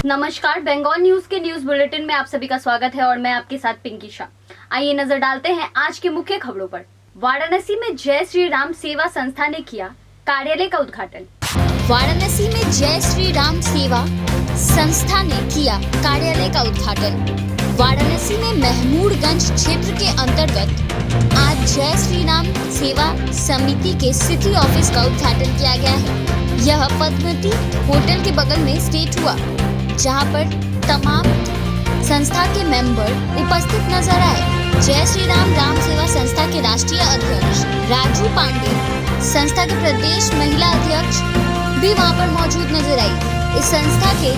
नमस्कार, बंगाल न्यूज के news bulletin में आप सभी का स्वागत है और मैं आपके साथ पिंकी शाह। आइए नजर डालते हैं आज के मुख्य खबरों पर। वाराणसी में जय श्री राम सेवा संस्था ने किया कार्यालय का उद्घाटन। वाराणसी में जय श्री राम सेवा संस्था ने किया कार्यालय का उद्घाटन। वाराणसी में महमूदगंज क्षेत्र के अंतर्गत आज जय श्री राम सेवा समिति के सिटी ऑफिस का उद्घाटन किया गया है। यह पद्मती होटल के बगल में स्टेट हुआ, जहां पर तमाम संस्था के मेंबर उपस्थित नजर आए। जय श्री राम सेवा संस्था के राष्ट्रीय अध्यक्ष राजू पांडे, संस्था के प्रदेश महिला अध्यक्ष भी वहां पर मौजूद नजर आई। इस संस्था के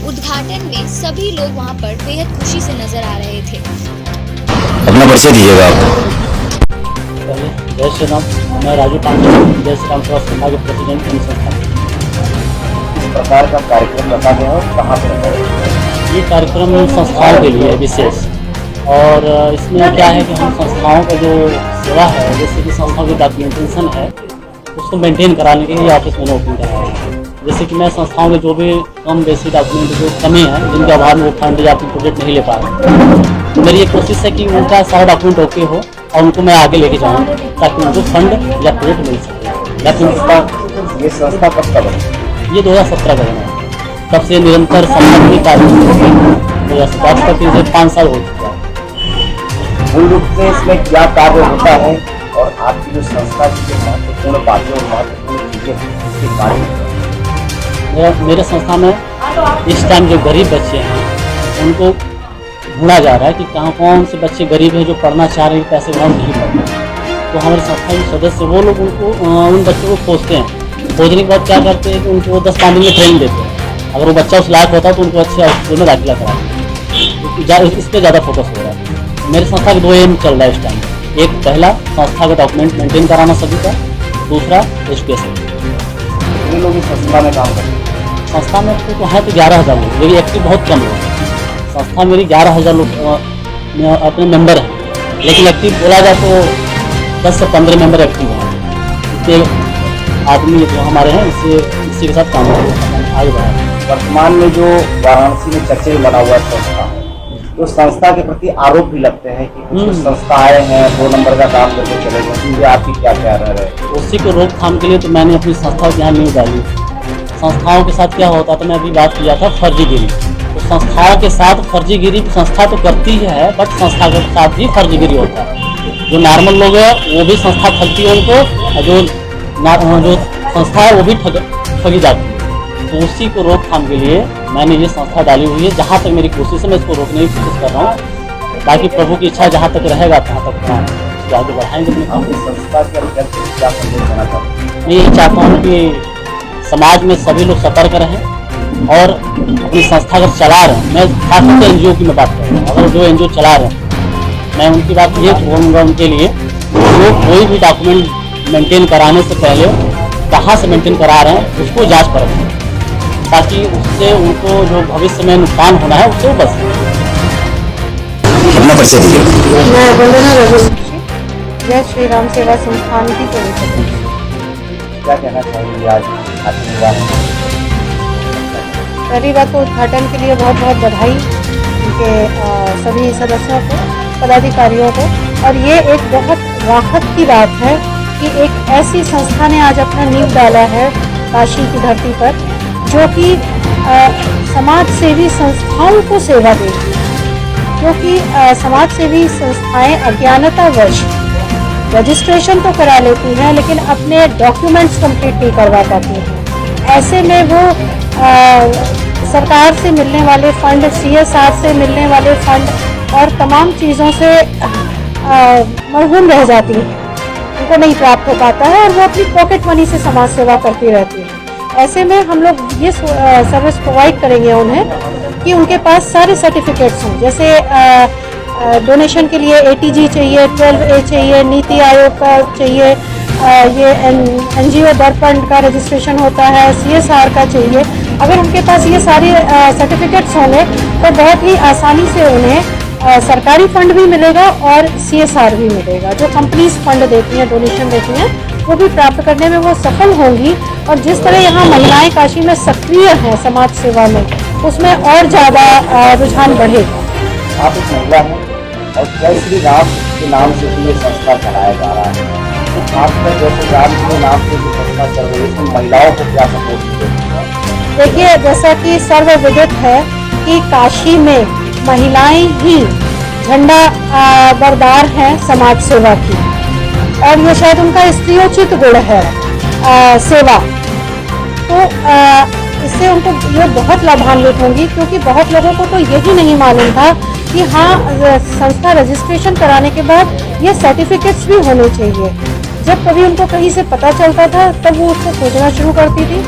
उद्घाटन में सभी लोग वहां पर बेहद खुशी से नजर आ रहे थे। अपना परिचय दीजिएगा आप। जय श्री राम, मैं राजू पांडे, जय श्री राम सेवा संस्था के प्रेसिडेंट इन संस्था। इस प्रकार का कार्यक्रम रखा गया और कहाँ पर रखा गया? ये कार्यक्रम संस्थाओं के लिए विशेष, और इसमें क्या है कि हम संस्थाओं का जो सेवा है, जैसे कि संस्थाओं की डॉक्यूमेंटेशन है, उसको मेंटेन कराने के लिए ऑफिस मैंने ओपन कराया है। जैसे कि मैं संस्थाओं में जो भी कम बेसिक डॉक्यूमेंट जो कमी है, जिनके अभाव में वो फंड या अपनी प्रोजेक्ट नहीं ले पा रहे, तो मेरी ये कोशिश है कि उनका सारा डॉक्यूमेंट ओके हो और उनको मैं आगे लेके जाऊँ ताकि उनको फंड या प्रोजेक्ट मिल सके। ये संस्था कब का बनी? ये 2017 का बना है। तब से निरंतर संबंध में कार्य 2017 तक इसे 5 साल हो चुका है। मूल रूप से इसमें क्या कार्य होता है और आपकी जो संस्था की जो महत्वपूर्ण बातें और महत्वपूर्ण चीजें हैं उसके बारे में? मेरे संस्था में इस टाइम जो गरीब बच्चे हैं उनको ढूंढा जा रहा है कि कहाँ कौन से बच्चे गरीब हैं जो पढ़ना चाह रहे हैं, पैसे वहाँ नहीं पढ़ रहे। तो हमारे संस्था के सदस्य वो लोग उनको उन बच्चों को खोजते हैं। खोजने के बाद क्या करते हैं कि उनको 10-5 दिन में ट्रेनिंग देते हैं। अगर वो बच्चा उस लायक होता है तो उनको अच्छे स्कूल में दाखिला कराते हैं। इस पर ज़्यादा फोकस हो रहा है। मेरे संस्था के 2 एम चल रहा है इस टाइम। एक पहला संस्था का डॉक्यूमेंट मेंटेन कराना सभी का, दूसरा एजुकेशन। कितने लोग इस संस्था में काम करते हैं? संस्था में तो है तो 11,000 लोग, मेरी एक्टिव बहुत कम है। संस्था मेरी 11,000 लोग अपने मेंबर हैं, लेकिन एक्टिव बोला जाए तो 10 से 15 मेंबर एक्टिव हैं। आदमी जो हमारे हैं इसी के साथ काम आगे बढ़ा। वर्तमान में जो वाराणसी में चर्चे में बना हुआ संस्था, तो संस्था के प्रति आरोप भी लगते हैं कि कुछ संस्थाएं हैं 2 नंबर का काम करके चले गए। ये आपकी क्या ख्याल है? उसी को रोकथाम के लिए तो मैंने अपनी संस्था को यहाँ न्यूज डाली। संस्थाओं के साथ क्या होता था, मैं अभी बात किया था फर्जीगिरी। तो संस्थाओं के साथ फर्जीगिरी संस्था तो करती है, बट संस्था के साथ भी फर्जीगिरी होता है। जो नॉर्मल लोग हैं वो भी संस्था ठगती है उनको, और जो संस्था है वो भी ठगी जाती है। तो उसी को रोकथाम के लिए मैंने ये संस्था डाली हुई है। जहाँ तक मेरी कोशिश है मैं इसको रोकने की कोशिश कर रहा हूँ। बाकी प्रभु की इच्छा जहाँ तक रहेगा तहाँ तक इसको आगे बढ़ाएंगे। इस संस्था के अध्यक्ष क्या संदेश देना चाहते हैं? मैं यही चाहता हूँ कि समाज में सभी लोग सतर्क रहें और अपनी संस्था अगर चला रहे हैं, मैं खासतौर से NGO की मैं बात कर रहा हूँ, अगर जो NGO चला रहे हैं, मैं उनकी बात ये बोलूँगा उनके लिए, जो कोई भी डॉक्यूमेंट मेंटेन कराने से पहले कहाँ से मेंटेन करा रहे हैं उसको जांच परखें, ताकि उससे उनको जो भविष्य में नुकसान होना है उससे बच सके। अपना परिचय दीजिए। मैं वंदना रघुवंशी, जय श्री राम सेवा संस्थान की प्रमुख। क्या कहना चाहेंगे आज उद्घाटन हुआ है? पहली बात तो उद्घाटन के लिए बहुत बहुत बधाई उनके सभी सदस्यों को, पदाधिकारियों को। और ये एक बहुत राहत की बात है कि एक ऐसी संस्था ने आज अपना नींव डाला है काशी की धरती पर, जो कि समाज सेवी संस्थाओं को सेवा देती है। क्योंकि समाज सेवी संस्थाएं अज्ञानतावश रजिस्ट्रेशन तो करा लेती हैं, लेकिन अपने डॉक्यूमेंट्स कंप्लीट नहीं करवा पाती हैं। ऐसे में वो सरकार से मिलने वाले फंड, CSR से मिलने वाले फंड और तमाम चीज़ों से मरहूम रह जाती हैं, उनको नहीं प्राप्त हो पाता है और वो अपनी पॉकेट मनी से समाज सेवा करती रहती है। ऐसे में हम लोग ये सर्विस प्रोवाइड करेंगे उन्हें कि उनके पास सारे सर्टिफिकेट्स हों। जैसे डोनेशन के लिए ATG चाहिए, 12A चाहिए, नीति आयोग का चाहिए, ये NGO दर्पण का रजिस्ट्रेशन होता है, CSR का चाहिए। अगर उनके पास ये सारे सर्टिफिकेट्स होंगे तो बहुत ही आसानी से उन्हें सरकारी फंड भी मिलेगा और CSR भी मिलेगा। जो कंपनीज फंड देती हैं, डोनेशन देती हैं, वो भी प्राप्त करने में वो सफल होंगी। और जिस तरह यहाँ महिलाएं काशी में सक्रिय हैं समाज सेवा में, उसमें और ज़्यादा रुझान बढ़ेगा। आप एक महिला हैं और जय श्री राम के नाम से भी ये संस्था चलाया जा रहा है, तो आपका जैसे राम के नाम से जो संस्था चल रही है इसमें महिलाओं को क्या सपोर्ट मिलेगा? देखिए, जैसा कि सर्वविदित है कि काशी में महिलाएं ही झंडा बरदार हैं समाज सेवा की, और ये शायद उनका स्त्रीयोचित गुण है सेवा। तो इससे उनको ये बहुत लाभान्वित होंगी, क्योंकि बहुत लोगों को तो यही नहीं मालूम था कि हाँ, संस्था रजिस्ट्रेशन कराने के बाद ये सर्टिफिकेट्स भी होने चाहिए। जब कभी उनको कहीं से पता चलता था तब वो उसको खोजना शुरू करती थी,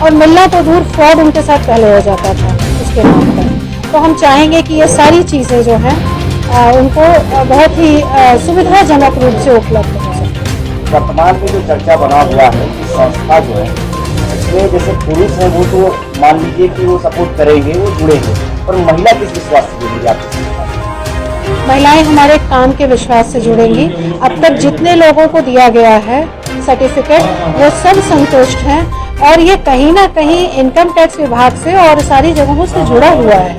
और मिलना तो दूर, फ्रॉड उनके साथ पहले हो जाता था उसके नाम पर। तो हम चाहेंगे कि ये सारी चीज़ें जो हैं उनको बहुत ही सुविधाजनक रूप से उपलब्ध हो सके। वर्तमान में जो चर्चा बना हुआ है कि संस्था जो है इसमें जैसे पुरुष हैं वो तो मान लीजिए कि वो सपोर्ट करेंगे, वो जुड़ेंगे, पर महिला किस विश्वास से जुड़ेगी आपकी संस्था? महिलाएं हमारे काम के विश्वास से जुड़ेंगी। अब तक जितने लोगों को दिया गया है सर्टिफिकेट, वो सब संतुष्ट हैं, और ये कहीं ना कहीं इनकम टैक्स विभाग से और सारी जगहों से जुड़ा हुआ है।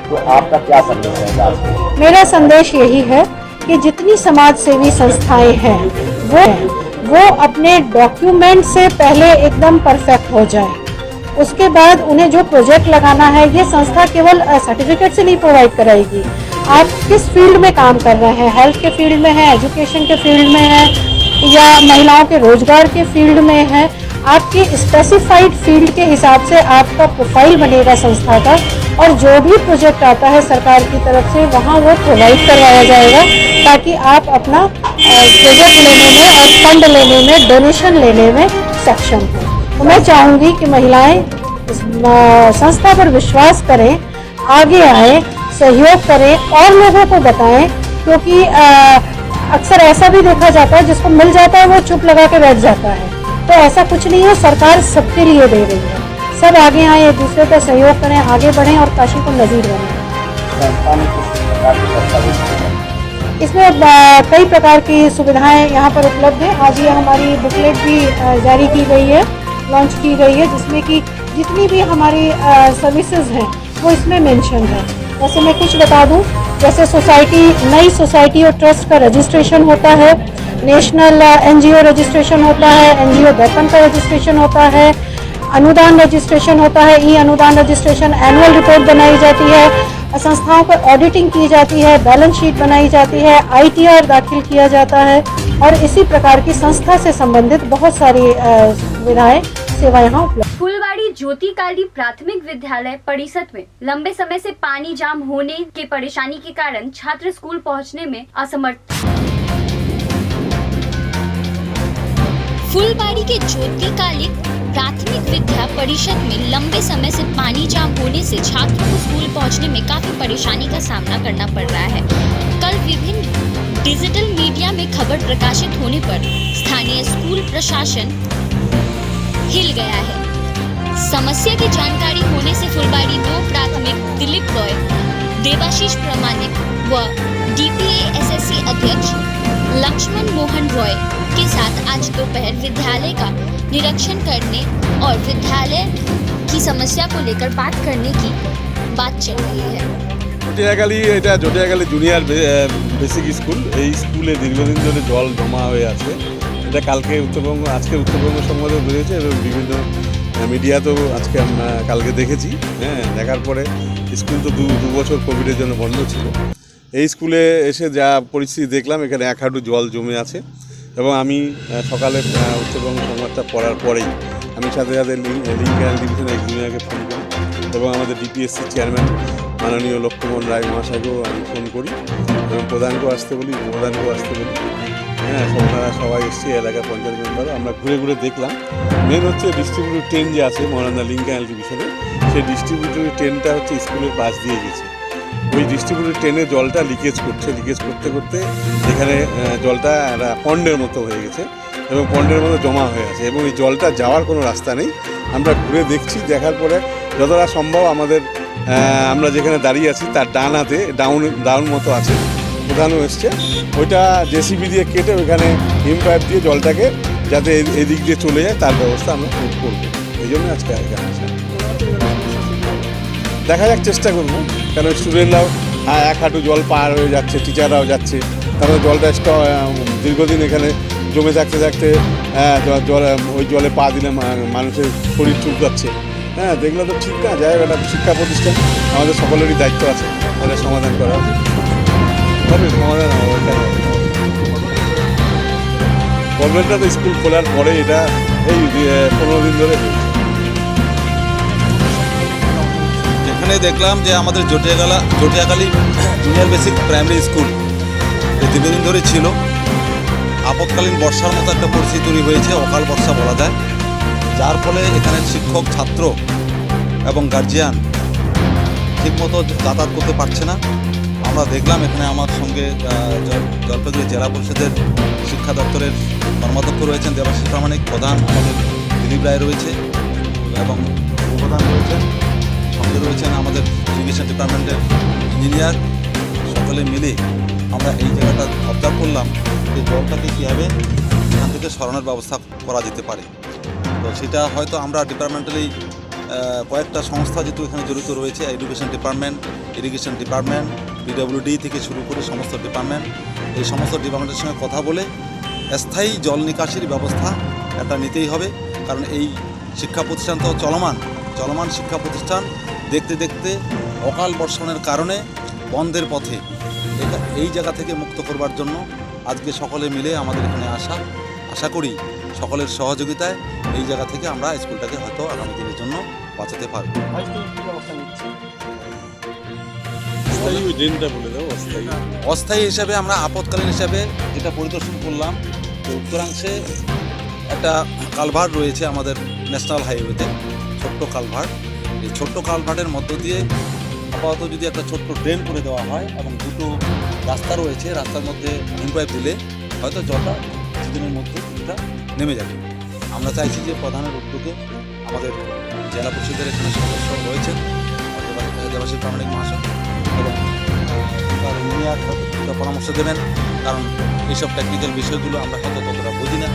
तो आपका क्या संदेश है आज के? मेरा संदेश यही है कि जितनी समाज सेवी संस्थाएं हैं वो अपने डॉक्यूमेंट से पहले एकदम परफेक्ट हो जाए। उसके बाद उन्हें जो प्रोजेक्ट लगाना है, ये संस्था केवल सर्टिफिकेट से नहीं प्रोवाइड कराएगी। आप किस फील्ड में काम कर रहे हैं, हेल्थ के फील्ड में है, एजुकेशन के फील्ड में है, या महिलाओं के रोजगार के फील्ड में है, आपके स्पेसिफाइड फील्ड के हिसाब से आपका प्रोफाइल बनेगा संस्था का, और जो भी प्रोजेक्ट आता है सरकार की तरफ से वहाँ वो प्रोवाइड करवाया जाएगा, ताकि आप अपना प्रोजेक्ट लेने में और फंड लेने में, डोनेशन लेने में सक्षम हो। तो मैं चाहूँगी कि महिलाएं इस संस्था पर विश्वास करें, आगे आए, सहयोग करें और लोगों को बताएं, क्योंकि अक्सर ऐसा भी देखा जाता है जिसको मिल जाता है वो चुप लगा के बैठ जाता है। तो ऐसा कुछ नहीं है, सरकार सबके लिए दे रही है। सब आगे आए, एक दूसरे का सहयोग करें, आगे बढ़ें और काशी को नजीर बनाएं। संस्था में किस प्रकार की दस्तावेज हैं? इसमें कई प्रकार की सुविधाएं यहाँ पर उपलब्ध हैं। आज ये हमारी बुकलेट भी जारी की गई है, लॉन्च की गई है, जिसमें कि जितनी भी हमारी सर्विसेज हैं वो इसमें मेंशन है। वैसे मैं कुछ बता दूं, जैसे सोसाइटी, नई सोसाइटी और ट्रस्ट का रजिस्ट्रेशन होता है, नेशनल एनजीओ रजिस्ट्रेशन होता है, एनजीओ दर्पण का रजिस्ट्रेशन होता है, अनुदान रजिस्ट्रेशन होता है, ई अनुदान रजिस्ट्रेशन, एनुअल रिपोर्ट बनाई जाती है, संस्थाओं पर ऑडिटिंग की जाती है, बैलेंस शीट बनाई जाती है, ITR दाखिल किया जाता है, और इसी प्रकार की संस्था से संबंधित बहुत सारी सुविधाएं, सेवा यहाँ उपलब्ध। फुलवाड़ी ज्योति काली प्राथमिक विद्यालय परिषद में लंबे समय से पानी जाम होने के परेशानी के कारण छात्र स्कूल पहुंचने में असमर्थ। फुलवाड़ी के ज्योति कालिक प्राथमिक विद्या परिषद में लंबे समय से पानी जाम होने से छात्रों को स्कूल पहुंचने में काफी परेशानी का सामना करना पड़ रहा है। कल विभिन्न डिजिटल मीडिया में खबर प्रकाशित होने पर स्थानीय स्कूल प्रशासन हिल गया है। समस्या की जानकारी होने से फुलवाड़ी 2 प्राथमिक दिलीप रॉय, देवाशीष प्रामाणिक व DPA SSC अध्यक्ष लक्ष्मण मोहन रॉय के साथ आज दोपहर विद्यालय का निरीक्षण करने और विद्यालय की समस्या को लेकर बात करने की बात चल रही है। জটিয়াখালী জুনিয়র বেসিক স্কুল, এই স্কুলে দীর্ঘদিন ধরে জল জমা হয়ে আছে। এটা কালকে উত্তরবঙ্গ, আজকে উত্তরবঙ্গ সংবাদে বেরিয়েছে এবং বিভিন্ন মিডিয়াতেও আজকে আমরা কালকে দেখেছি। হ্যাঁ, দেখার পরে স্কুল তো দু বছর কোভিডের জন্য বন্ধ ছিল। এই স্কুলে এসে যা পরিস্থিতি দেখলাম, এখানে এক হাঁটু জল জমে আছে এবং আমি সকালে উত্তরবঙ্গ সংবাদটা পড়ার পরেই আমি সাথে সাথে লিঙ্ক ক্যানেল ডিভিশনের ইঞ্জিনিয়ারকে ফোন করি এবং আমাদের DPSC চেয়ারম্যান মাননীয় লক্ষ্মণ রায় মহাশয়কেও আমি ফোন করি এবং প্রধানকেও আসতে বলি, হ্যাঁ, ওনারা সবাই এসছে, এলাকার পঞ্চায়েত মেম্বারও। আমরা ঘুরে ঘুরে দেখলাম, মেন হচ্ছে ডিস্ট্রিবিউটর ট্রেন যে আছে মহানন্দা লিঙ্ক ক্যানেল ডিভিশনে, সেই ডিস্ট্রিবিউটর ট্রেনটা হচ্ছে স্কুলের পাশ দিয়ে গেছে। ওই ডিস্ট্রিবিউটর ট্রেনে জলটা লিকেজ করতে করতে এখানে জলটা একটা পন্ডের মতো হয়ে গেছে এবং পন্ডের মতো জমা হয়ে আছে এবং এই জলটা যাওয়ার কোনো রাস্তা নেই। আমরা ঘুরে দেখছি, দেখার পরে যতটা সম্ভব আমরা যেখানে দাঁড়িয়ে আছি তার ডান হাতে ডাউন মতো আছে, প্রধানও এসছে, ওইটা JCB দিয়ে কেটে ওইখানে হিম পাইপ দিয়ে জলটাকে যাতে এদিক দিয়ে চলে যায় তার ব্যবস্থা আমরা করব। এই জন্য আজকে এখানে আসা। দেখা যাক, চেষ্টা করবো, কারণ স্টুডেন্টরাও এক হাঁটু জল পার হয়ে যাচ্ছে, টিচাররাও যাচ্ছে, তারপরে জলটা দীর্ঘদিন এখানে জমে থাকতে থাকতে জল ওই জলে পা দিলে মানুষের শরীর চুলকাচ্ছে। হ্যাঁ, দেখলে তো ঠিক না। যাই হোক, একটা শিক্ষা প্রতিষ্ঠান, আমাদের সকলেরই দায়িত্ব আছে এটা সমাধান করা। হবে সমাধান হবে, কেন প্রবলেমটা তো স্কুল খোলার পরে, এটা এই 15 দিন ধরে হয়েছে। এখানে দেখলাম যে আমাদের জটিয়াখালী জুনিয়র বেসিক প্রাইমারি স্কুল দীর্ঘদিন ধরে ছিল। আপৎকালীন বর্ষার মতো একটা পরিস্থিতি তৈরি হয়েছে, অকাল বর্ষা বলা যায়, যার ফলে এখানে শিক্ষক, ছাত্র এবং গার্জিয়ান ঠিকমতো যাতায়াত করতে পারছে না। আমরা দেখলাম এখানে আমার সঙ্গে জলপাইগুড়ি জেলা পরিষদের শিক্ষা দপ্তরের কর্মাধ্যক্ষ রয়েছেন দেবাশিস প্রামাণিক, প্রধান আমাদের দিলীপ রায় রয়েছে এবং উপপ্রধান রয়েছেন, সঙ্গে রয়েছেন আমাদের ইরিগেশন ডিপার্টমেন্টের ইঞ্জিনিয়ার। সকলে মিলে আমরা এই জায়গাটা অবজার্ভ করলাম যে জলটাকে কীভাবে এখান থেকে সরানোর ব্যবস্থা করা যেতে পারে। তো সেটা হয়তো আমরা ডিপার্টমেন্টালি কয়েকটা সংস্থা যেহেতু এখানে জড়িত রয়েছে, education department, irrigation department, PWD থেকে শুরু করে সমস্ত ডিপার্টমেন্ট, এই সমস্ত ডিপার্টমেন্টের সঙ্গে কথা বলে স্থায়ী জল নিকাশির ব্যবস্থা একটা নিতেই হবে। কারণ এই শিক্ষা প্রতিষ্ঠান তো চলমান শিক্ষা প্রতিষ্ঠান, দেখতে দেখতে অকাল বর্ষণের কারণে বন্ধের পথে। এই জায়গা থেকে মুক্ত করবার জন্য আজকে সকলে মিলে আমাদের এখানে আশা করি সকলের সহযোগিতায় এই জায়গা থেকে আমরা স্কুলটাকে হয়তো আগামী দিনের জন্য বাঁচাতে পারব। অস্থায়ী হিসাবে আমরা আপৎকালীন হিসাবে যেটা পরিদর্শন করলাম, যে উত্তরাংশে একটা কালভার্ট রয়েছে আমাদের ন্যাশনাল হাইওয়েতে, ছোট্ট কালভার্ট। এই ছোট্ট কালভার্টের মধ্য দিয়ে আপাতত যদি একটা ছোট্ট ড্রেন করে দেওয়া হয় এবং দুটো রাস্তা রয়েছে, রাস্তার মধ্যে হ্যান্ড পাইপ দিলে হয়তো জলটা কিছুদিনের মধ্যে এটা নেমে যাবে। আমরা চাইছি যে প্রধানের উদ্যোগে আমাদের জেলা পরিষদের এখানে সদস্য রয়েছেন দেবাশিস প্রামাণিক মহাশয় এবং ইঞ্জিনিয়ার পরামর্শ দেবেন, কারণ এইসব টেকনিক্যাল বিষয়গুলো আমরা হয়তো ততটা বুঝি না।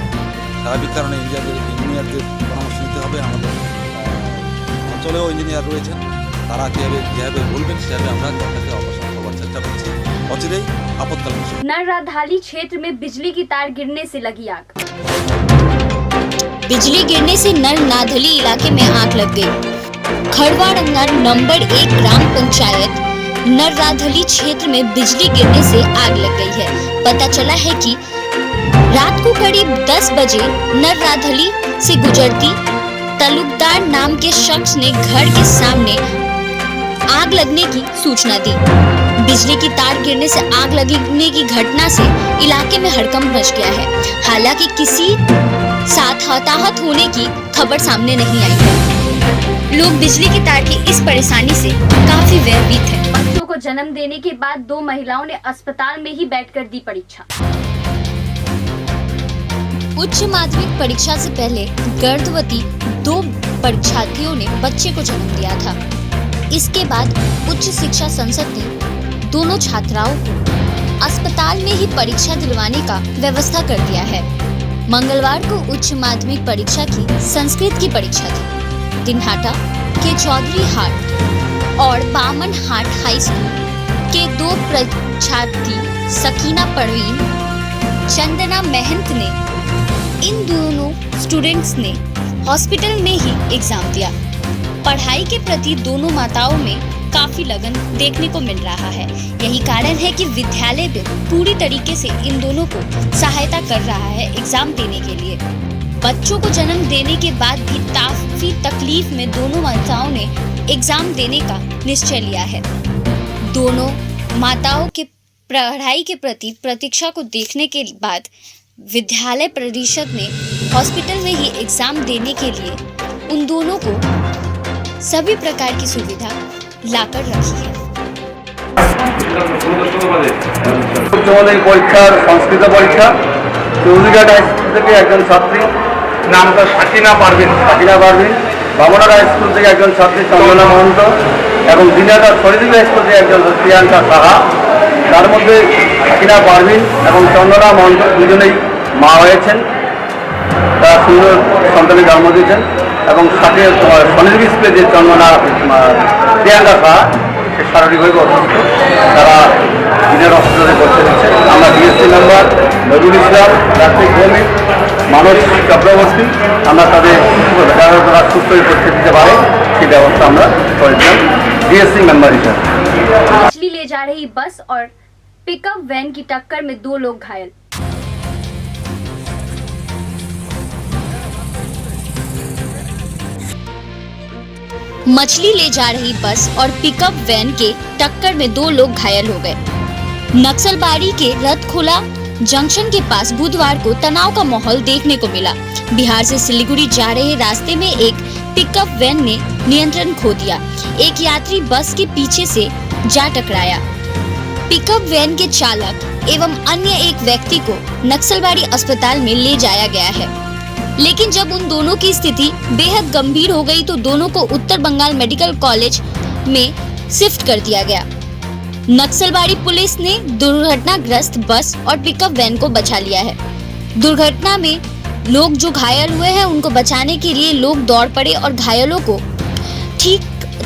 স্বাভাবিক কারণে ইঞ্জিনিয়ারদের পরামর্শ নিতে হবে। আমাদের অঞ্চলেও ইঞ্জিনিয়ার রয়েছেন, তারা যেভাবে বলবেন সেভাবে আমরা জলটাকে অপসারণ করবার চেষ্টা করছি অচিরেই আপৎকালীন। नरराधाली क्षेत्र में बिजली की तार गिरने से लगी आग। बिजली गिरने से नरनाधली इलाके में आग लग गई। खड़वाड़ंगर नंबर 1 ग्राम पंचायत नरराधली क्षेत्र में बिजली गिरने से आग लग गई है। पता चला है कि रात को करीब 10 बजे नरराधली से गुजरती तालुकदार नाम के शख्स ने घर के सामने आग लगने की सूचना दी। बिजली की तार गिरने से आग लगने की घटना से इलाके में हड़कंप मच गया है। हालांकि किसी साथ हताहत होने की खबर सामने नहीं आई है। लोग बिजली की तार की इस परेशानी से काफी भयभीत हैं। बच्चों को जन्म देने के बाद 2 महिलाओं ने अस्पताल में ही बैठकर दी परीक्षा। उच्च माध्यमिक परीक्षा से पहले गर्भवती 2 परीक्षार्थियों ने बच्चे को जन्म दिया था। इसके बाद उच्च शिक्षा संसद ने दोनों छात्राओं को अस्पताल में ही परीक्षा दिलवाने का व्यवस्था कर दिया है। मंगलवार को उच्च माध्यमिक परीक्षा की संस्कृत की परीक्षा थी। दिनहाटा के चौधरी हाट और बामन हाट हाई स्कूल के 2 परीक्षार्थी सकीना परवीन, चंदना महंत ने इन दोनों स्टूडेंट्स ने हॉस्पिटल में ही एग्जाम दिया। पढ़ाई के प्रति दोनों माताओं में काफी लगन देखने को मिल रहा है। यही कारण है कि विद्यालय भी पूरी तरीके से इन दोनों को सहायता कर रहा है एग्जाम देने के लिए। बच्चों को जन्म देने के बाद भी काफी तकलीफ में दोनों माताओं ने एग्जाम देने का निश्चय लिया है। दोनों माताओं के पढ़ाई के प्रति प्रतीक्षा को देखने के बाद विद्यालय परिषद ने हॉस्पिटल में ही एग्जाम देने के लिए उन दोनों को सभी प्रकार की सुविधा लाकर रखी है। উচ্চ মাধ্যমিক পরীক্ষার সংস্কৃত পরীক্ষা চৌধুরীঘাট হাই স্কুল থেকে একজন ছাত্রী, নামটা সাকিনা পারভিন, বামনার হাই স্কুল থেকে একজন ছাত্রী চন্দনা মহন্ত এবং দিনাটা শরীদুল হাই স্কুল থেকে একজন প্রিয়াঙ্কা সাহা। তার মধ্যে সাকিনা পারভিন এবং চন্দনা মহন্ত দুজনেই মা হয়েছেন, তারা সুন্দর সন্তানের জন্ম দিয়েছেন। এবং সাথে স্বনির্ভর স্কুলে যে চন্দনা প্রিয়াঙ্কা শাহ সে শারীরিকভাবে অসুস্থ, তারা দিনের হসপিটালে ভর্তি হচ্ছে। আমরা ডিএসসি মেম্বার নজরুল ইসলাম, কার্তিক ভৌমিক, মানস চক্রবর্তী, আমরা তাদের তারা সুস্থ হয়ে পরীক্ষা দিতে পারে সেই ব্যবস্থা আমরা করেছিলাম ডিএসসি মেম্বার হিসাবে। मछली ले जा रही बस और पिकअप वैन की टक्कर में 2 लोग घायल। मछली ले जा रही बस और पिकअप वैन के टक्कर में 2 लोग घायल हो गए। नक्सलबाड़ी के रतखोला जंक्शन के पास बुधवार को तनाव का माहौल देखने को मिला। बिहार से सिलीगुड़ी जा रहे रास्ते में एक पिकअप वैन ने नियंत्रण खो दिया। एक यात्री बस के पीछे से जा टकराया। पिकअप वैन के चालक एवं अन्य एक व्यक्ति को नक्सलबाड़ी अस्पताल में ले जाया गया है, लेकिन जब उन दोनों की स्थिति बेहद गंभीर हो गई तो दोनों को उत्तर बंगाल मेडिकल कॉलेज में शिफ्ट कर दिया गया। नक्सलबाड़ी पुलिस ने दुर्घटनाग्रस्त बस और पिकअप वैन को बचा लिया है। दुर्घटना में लोग जो घायल हुए हैं उनको बचाने के लिए लोग दौड़ पड़े और घायलों को ठीक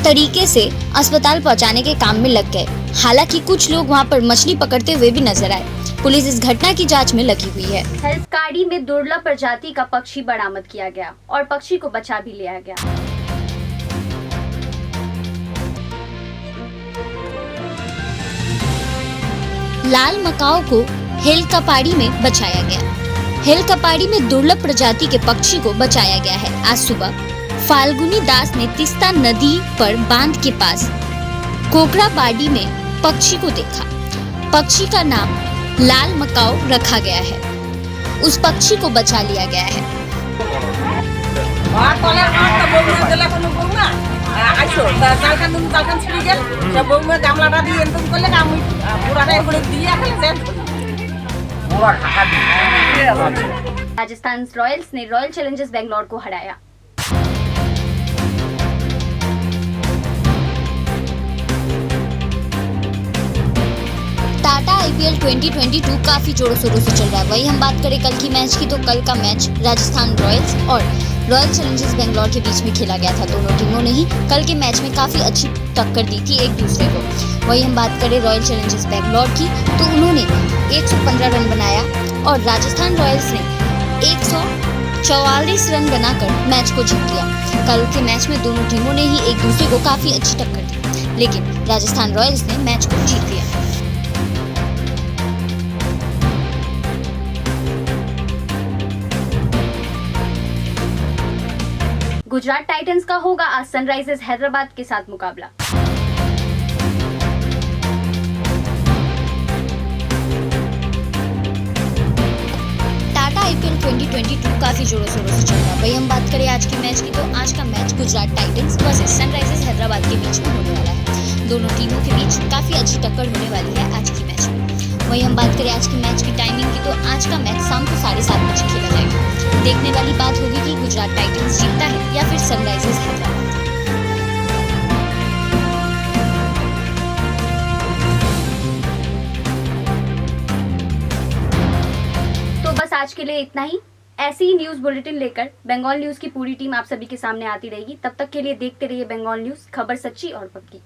तरीके से अस्पताल पहुंचाने के काम में लग गए। हालांकि कुछ लोग वहां पर मछली पकड़ते हुए भी नजर आए। पुलिस इस घटना की जांच में लगी हुई है। हेल्थकाड़ी में दुर्लभ प्रजाति का पक्षी बरामद किया गया और पक्षी को बचा भी लिया गया। लाल मकाओ को हेलकपाड़ी में बचाया गया। हेलकपाड़ी में दुर्लभ प्रजाति के पक्षी को बचाया गया है। आज सुबह फाल्गुनी दास ने तीस्ता नदी पर बांध के पास कोकराबाड़ी में पक्षी को देखा। पक्षी का नाम लाल मकाओ रखा गया है। उस पक्षी को बचा लिया गया है। राजस्थान रॉयल्स ने रॉयल चैलेंजर्स बेंगलोर को हराया। टाटा आईपीएल 2022 काफी जोरों शोरों से चल रहा है। वही हम बात करें कल की मैच की तो कल का मैच राजस्थान रॉयल्स और रॉयल चैलेंजर्स बेंगलोर के बीच में खेला गया था। दोनों टीमों ने ही कल के मैच में काफी अच्छी टक्कर दी थी एक दूसरे को। वही हम बात करें रॉयल चैलेंजर्स बेंगलोर की तो उन्होंने 115 रन बनाया और राजस्थान रॉयल्स ने 144 रन बनाकर मैच को जीत लिया। कल के मैच में दोनों टीमों ने ही एक दूसरे को काफी अच्छी टक्कर दी, लेकिन राजस्थान रॉयल्स ने मैच को जीत लिया। गुजरात टाइटंस का होगा आज सनराइजर्स हैदराबाद के साथ मुकाबला। टाटा आईपीएल 2022 काफी जोरों शोरों से चल रहा है। वही हम बात करें आज की मैच की तो आज का match Gujarat Titans versus Sunrisers Hyderabad के बीच में होने वाला है। दोनों टीमों के बीच काफी अच्छी टक्कर होने वाली है आज की मैच में। वही हम बात करें आज की मैच की टाइमिंग की तो आज का मैच शाम को 7:30 बजे खेला जाएगा। देखने वाली बात होगी कि गुजरात टाइटंस जीतता है या फिर सनराइजर्स हैदराबाद। तो बस आज के लिए इतना ही। ऐसे ही न्यूज बुलेटिन लेकर बंगाल न्यूज की पूरी टीम आप सभी के सामने आती रहेगी। तब तक के लिए देखते रहिए बंगाल न्यूज, खबर सच्ची और पक्की।